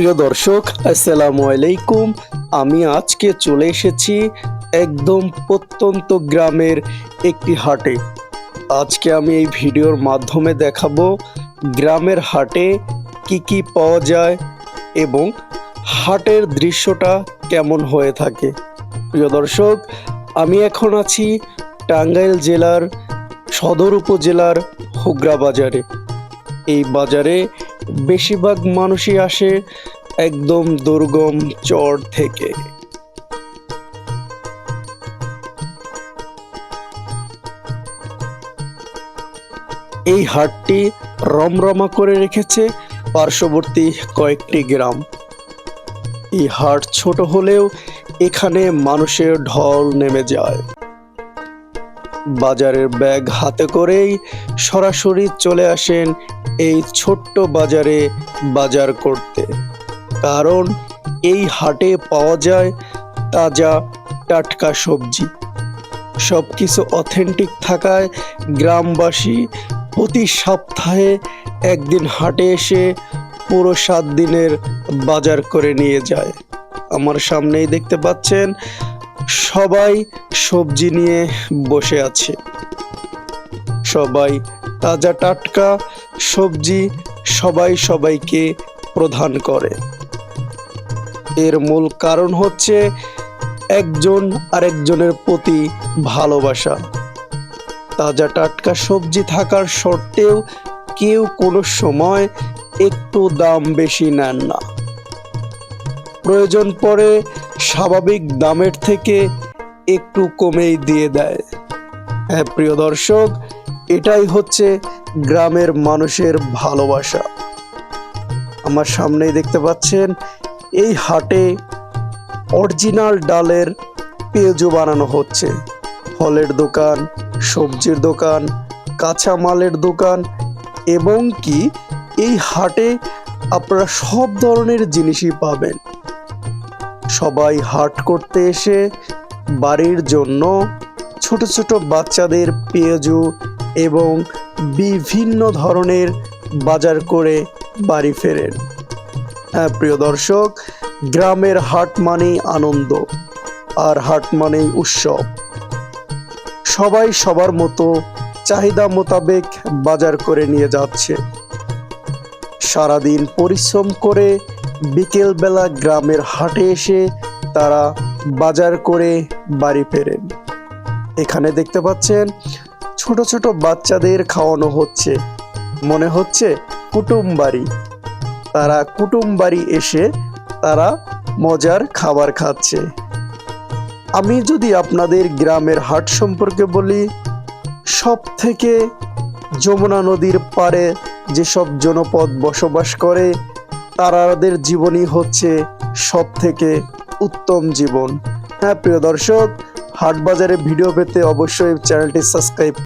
প্রিয় দর্শক, আসসালামু আলাইকুম। আমি আজকে চলে এসেছি একদম প্রত্যন্ত গ্রামের একটি হাটে। আজকে আমি এই ভিডিওর মাধ্যমে দেখাবো গ্রামের হাটে কি কি পাওয়া যায় এবং হাটের দৃশ্যটা কেমন হয়ে থাকে। প্রিয় দর্শক, আমি এখন আছি টাঙ্গাইল জেলার সদর উপজেলার হুগরা বাজারে। এই বাজারে বেশিরভাগ মানুষই আসে একদম দুর্গম চর থেকে। এই হাটটি রমরমা করে রেখেছে পার্শ্ববর্তী কয়েকটি গ্রাম। এই হাট ছোট হলেও এখানে মানুষের ঢল নেমে যায়। বাজারের ব্যাগ হাতে করেই সরাসরি চলে আসেন এই ছোট্ট বাজারে বাজার করতে, কারণ এই হাটে পাওয়া যায় তাজা টাটকা সবজি। সবকিছু অথেন্টিক থাকায় গ্রামবাসী প্রতি সপ্তাহে একদিন হাটে এসে পুরো 7 দিনের বাজার করে নিয়ে যায়। আমার সামনেই দেখতে পাচ্ছেন সবাই সবজি নিয়ে বসে আছে। সবাই তাজা টাটকা সবজি সবাই সবাইকে প্রদান করে। এর মূল কারণ হচ্ছে একজন আরেকজনের প্রতি ভালোবাসা। তাজা টাটকা সবজি থাকার সত্ত্বেও কেউ কোনো সময় একটু দাম বেশি নেন না। প্রয়োজন পড়ে স্বাভাবিক দামের থেকে একটু কমেই দিয়ে দেয়। হ্যাঁ প্রিয় দর্শক, এটাই হচ্ছে গ্রামের মানুষের ভালোবাসা। আমার সামনেই দেখতে পাচ্ছেন এই হাটে অরিজিনাল ডালের পেঁয়াজু বানানো হচ্ছে। ফলের দোকান, সবজির দোকান, কাঁচামালের দোকান এবং কি এই হাটে আপনারা সব ধরনের জিনিসই পাবেন। সবাই হাট করতে এসে বাড়ির জন্য ছোট ছোট বাচ্চাদের পেঁয়াজু এবং বিভিন্ন ধরনের বাজার করে বাড়ি ফেরেন। হ্যাঁ প্রিয় দর্শক, গ্রামের হাট মানেই আনন্দ আর হাট মানেই উৎসব। সবাই সবার মতো চাহিদা মোতাবেক বাজার করে নিয়ে যাচ্ছে। সারাদিন পরিশ্রম করে বিকেলবেলা গ্রামের হাটে এসে তারা বাজার করে বাড়ি ফেরেন। এখানে দেখতে পাচ্ছেন ছোট ছোট বাচ্চাদের খাওয়ানো হচ্ছে, মনে হচ্ছে কুটুম বাড়ি। তারা কুটুম বাড়ি এসে তারা মজার খাবার খাচ্ছে। আমি যদি আপনাদের গ্রামের হাট সম্পর্কে বলি, সব থেকে যমুনা নদীর পাড়ে যেসব জনপদ বসবাস করে তাদের জীবনই হচ্ছে সব থেকে উত্তম জীবন। হ্যাঁ প্রিয় দর্শক, হাট বাজারে ভিডিও পেতে অবশ্যই চ্যানেলটি সাবস্ক্রাইব